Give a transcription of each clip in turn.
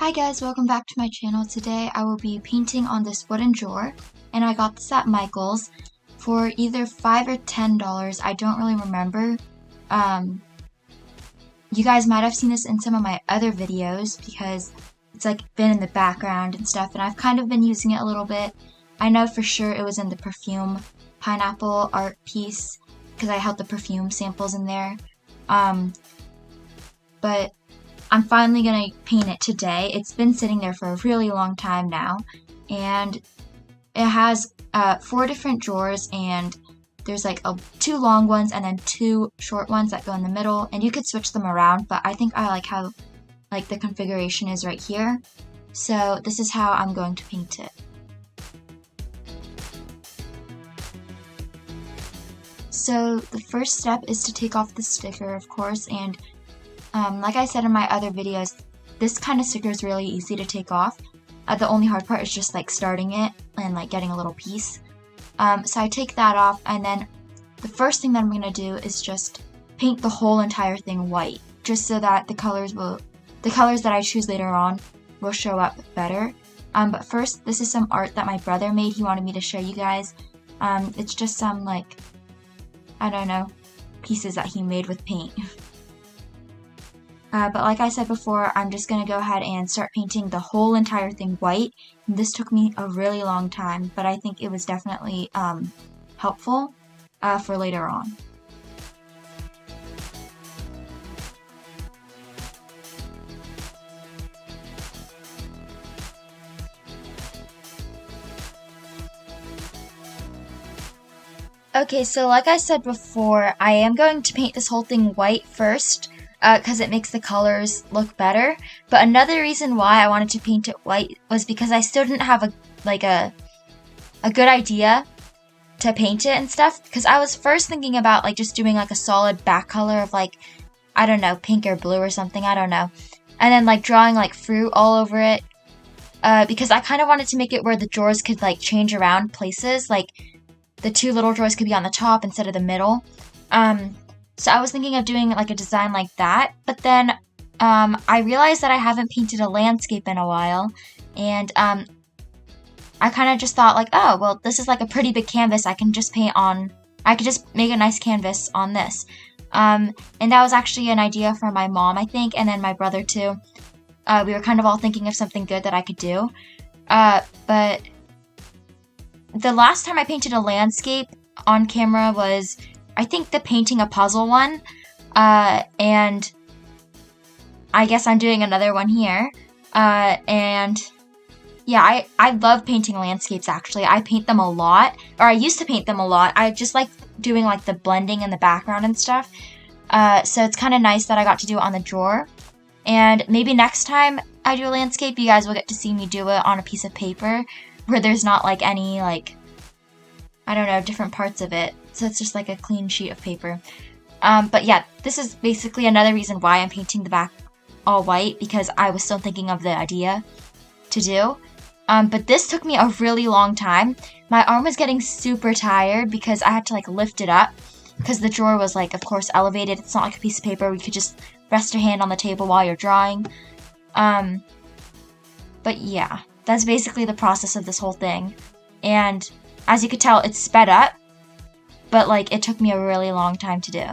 Hi guys, welcome back to my channel. Today I will be painting on this wooden drawer, and I got this at Michael's for either $5 or $10. I don't really remember. You guys might have seen this in some of my other videos because it's like been in the background and stuff, and I've kind of been using it a little bit. I know for sure it was in the perfume pineapple art piece because I held the perfume samples in there. But I'm finally going to paint it today. It's been sitting there for a really long time now, and it has 4 different drawers, and there's like 2 long ones and then 2 short ones that go in the middle, and you could switch them around, but I think I like how the configuration is right here. So this is how I'm going to paint it. So the first step is to take off the sticker, of course, and like I said in my other videos, this kind of sticker is really easy to take off. The only hard part is just like starting it and like getting a little piece. So I take that off, and then the first thing that I'm going to do is just paint the whole entire thing white, just so that the colors that I choose later on will show up better. But first, this is some art that my brother made. He wanted me to show you guys. It's just some I don't know, pieces that he made with paint. But like I said before, I'm just going to go ahead and start painting the whole entire thing white. And this took me a really long time, but I think it was definitely helpful for later on. Okay, so like I said before, I am going to paint this whole thing white first, because it makes the colors look better. But another reason why I wanted to paint it white was because I still didn't have a good idea to paint it and stuff. Because I was first thinking about just doing a solid back color of I don't know, pink or blue or something, I don't know. And then drawing fruit all over it. Because I kind of wanted to make it where the drawers could change around places. The 2 little drawers could be on the top instead of the middle. So I was thinking of doing a design like that, but then I realized that I haven't painted a landscape in a while, and I kind of just thought oh, well, this is a pretty big canvas. I could just make a nice canvas on this. And that was actually an idea from my mom, I think, and then my brother too. We were kind of all thinking of something good that I could do. But the last time I painted a landscape on camera was, I think, the painting a puzzle one, and I guess I'm doing another one here, and yeah, I love painting landscapes. Actually, I paint them a lot, or I used to paint them a lot. I just like doing the blending in the background and stuff, so it's kind of nice that I got to do it on the drawer, and maybe next time I do a landscape, you guys will get to see me do it on a piece of paper, where there's not any I don't know, different parts of it. So it's just a clean sheet of paper. But yeah, this is basically another reason why I'm painting the back all white, because I was still thinking of the idea to do. But this took me a really long time. My arm was getting super tired because I had to lift it up, because the drawer was of course elevated. It's not a piece of paper. We could just rest your hand on the table while you're drawing. But yeah, that's basically the process of this whole thing. And as you could tell, it's sped up, but it took me a really long time to do.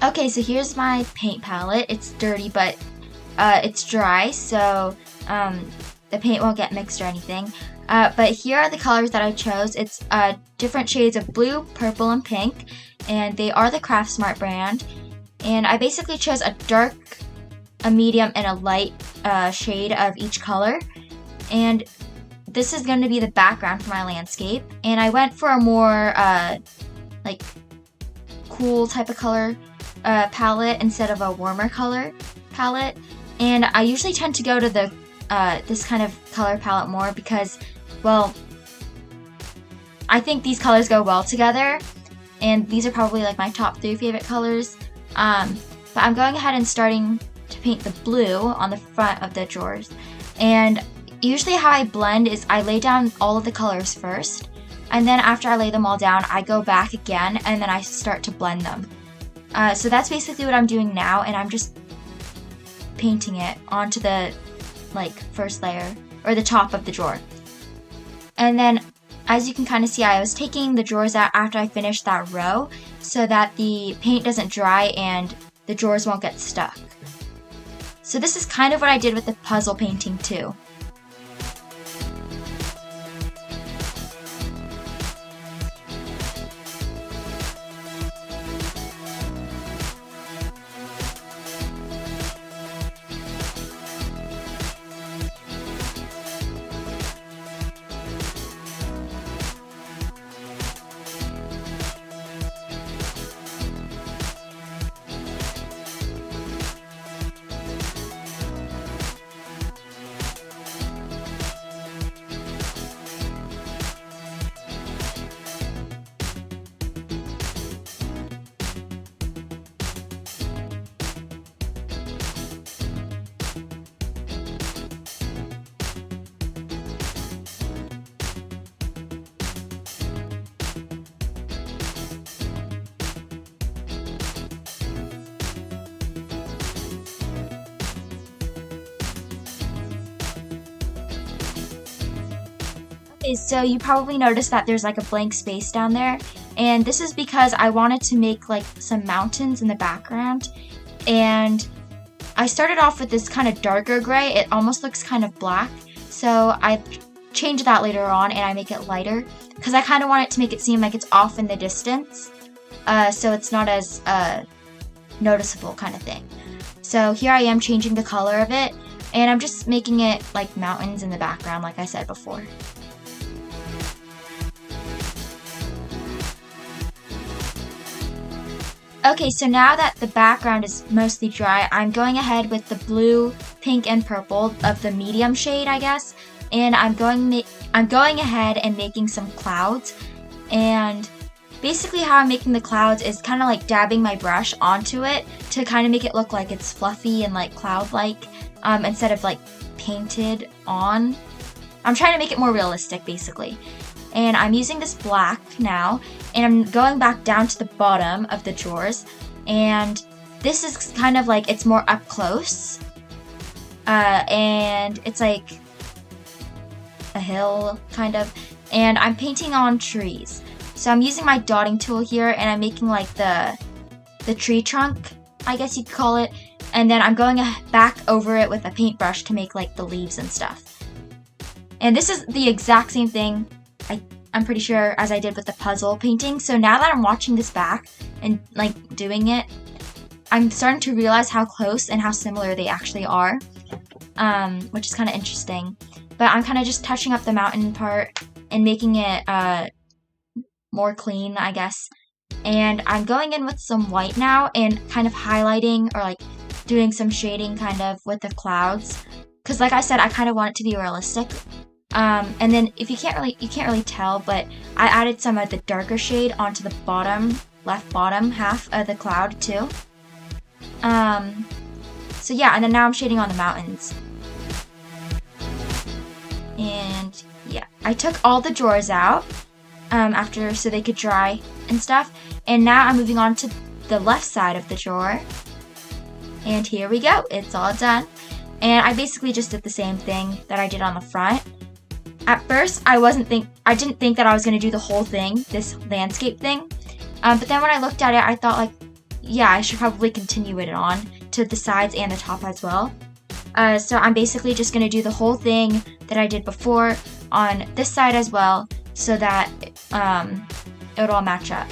Okay, so here's my paint palette. It's dirty, but it's dry, so the paint won't get mixed or anything. But here are the colors that I chose. It's different shades of blue, purple, and pink, and they are the Craft Smart brand. And I basically chose a dark, a medium, and a light shade of each color. And this is going to be the background for my landscape. And I went for a more like cool type of color palette instead of a warmer color palette. And I usually tend to go to the this kind of color palette more because, well, I think these colors go well together, and these are probably like my top 3 favorite colors. But I'm going ahead and starting to paint the blue on the front of the drawers. And usually how I blend is I lay down all of the colors first, and then after I lay them all down, I go back again and then I start to blend them. So that's basically what I'm doing now, and I'm just painting it onto the first layer or the top of the drawer. And then as you can kind of see, I was taking the drawers out after I finished that row so that the paint doesn't dry and the drawers won't get stuck. So this is kind of what I did with the puzzle painting too. Okay, so you probably noticed that there's like a blank space down there, and this is because I wanted to make like some mountains in the background. And I started off with this kind of darker gray. It almost looks kind of black, so I change that later on and I make it lighter because I kind of want it to make it seem like it's off in the distance, so it's not as noticeable kind of thing. So here I am changing the color of it, and I'm just making it like mountains in the background like I said before. Okay, so now that the background is mostly dry, I'm going ahead with the blue, pink, and purple of the medium shade, I guess, and I'm going ahead and making some clouds. And basically how I'm making the clouds is kind of like dabbing my brush onto it to kind of make it look like it's fluffy and like cloud-like, instead of like painted on. I'm trying to make it more realistic, basically. And I'm using this black now, and I'm going back down to the bottom of the drawers, and this is kind of like, it's more up close, and it's like a hill kind of, and I'm painting on trees. So I'm using my dotting tool here, and I'm making like the tree trunk, I guess you could call it, and then I'm going back over it with a paintbrush to make like the leaves and stuff. And this is the exact same thing, I'm pretty sure, as I did with the puzzle painting. So now that I'm watching this back and like doing it, I'm starting to realize how close and how similar they actually are, which is kind of interesting. But I'm kind of just touching up the mountain part and making it more clean, I guess. And I'm going in with some white now and kind of highlighting or like doing some shading kind of with the clouds, because like I said, I kind of want it to be realistic. And then if you can't really tell, but I added some of the darker shade onto the left bottom half of the cloud too. So yeah, and then now I'm shading on the mountains. And yeah, I took all the drawers out after so they could dry and stuff. And now I'm moving on to the left side of the drawer. And here we go, it's all done. And I basically just did the same thing that I did on the front. At first, I didn't think that I was going to do the whole thing, this landscape thing. But then when I looked at it, I thought like, yeah, I should probably continue it on to the sides and the top as well. So I'm basically just going to do the whole thing that I did before on this side as well, so that it'll all match up.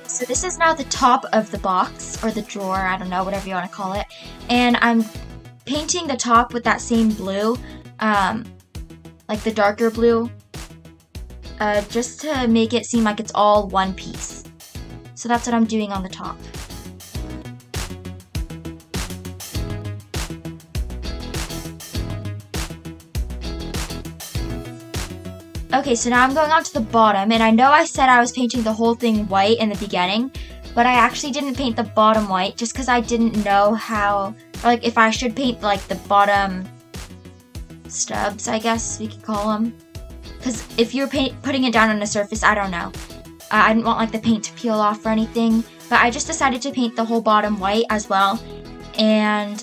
So this is now the top of the box, or the drawer, I don't know, whatever you want to call it. And I'm painting the top with that same blue, like the darker blue, just to make it seem like it's all one piece. So that's what I'm doing on the top. Okay, so now I'm going on to the bottom, and I know I said I was painting the whole thing white in the beginning, but I actually didn't paint the bottom white just because I didn't know how, or like if I should paint like the bottom stubs, I guess we could call them. Because if you're putting it down on a surface, I don't know. I didn't want like the paint to peel off or anything, but I just decided to paint the whole bottom white as well. And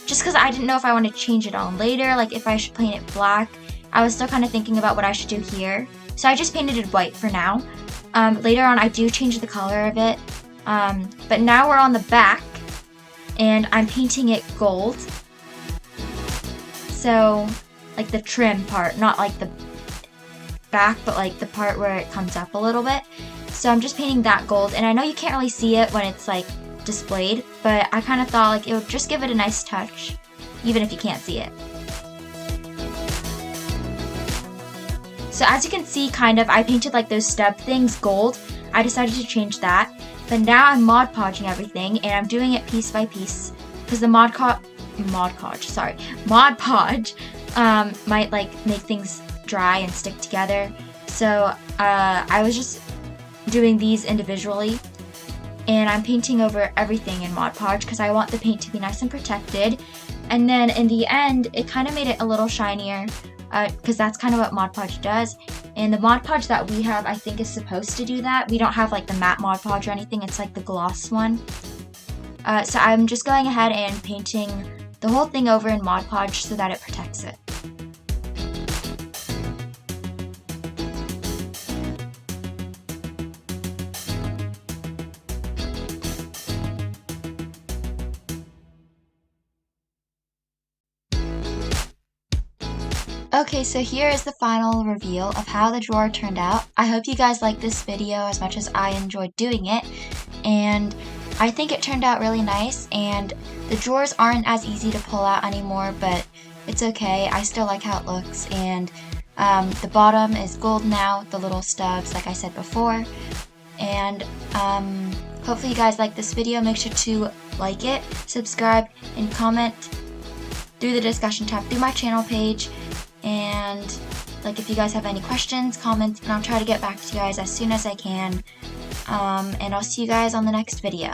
just because I didn't know if I wanted to change it on later, like if I should paint it black. I was still kind of thinking about what I should do here. So I just painted it white for now. Later on I do change the color of it. But now we're on the back and I'm painting it gold. So like the trim part, not like the back, but like the part where it comes up a little bit. So I'm just painting that gold, and I know you can't really see it when it's like displayed, but I kind of thought like it would just give it a nice touch, even if you can't see it. So as you can see, kind of, I painted like those stub things gold. I decided to change that. But now I'm Mod Podging everything, and I'm doing it piece by piece. Because the Mod Podge might like make things dry and stick together. So I was just doing these individually. And I'm painting over everything in Mod Podge because I want the paint to be nice and protected. And then in the end, it kind of made it a little shinier. Because that's kind of what Mod Podge does. And the Mod Podge that we have, I think, is supposed to do that. We don't have like the matte Mod Podge or anything, it's like the gloss one. So I'm just going ahead and painting the whole thing over in Mod Podge so that it protects it. Okay, so here is the final reveal of how the drawer turned out. I hope you guys liked this video as much as I enjoyed doing it, and I think it turned out really nice, and the drawers aren't as easy to pull out anymore, but it's okay. I still like how it looks, and the bottom is gold now, the little stubs like I said before, and hopefully you guys like this video. Make sure to like it, subscribe, and comment through the discussion tab through my channel page. And like if you guys have any questions, comments, and I'll try to get back to you guys as soon as I can. And I'll see you guys on the next video.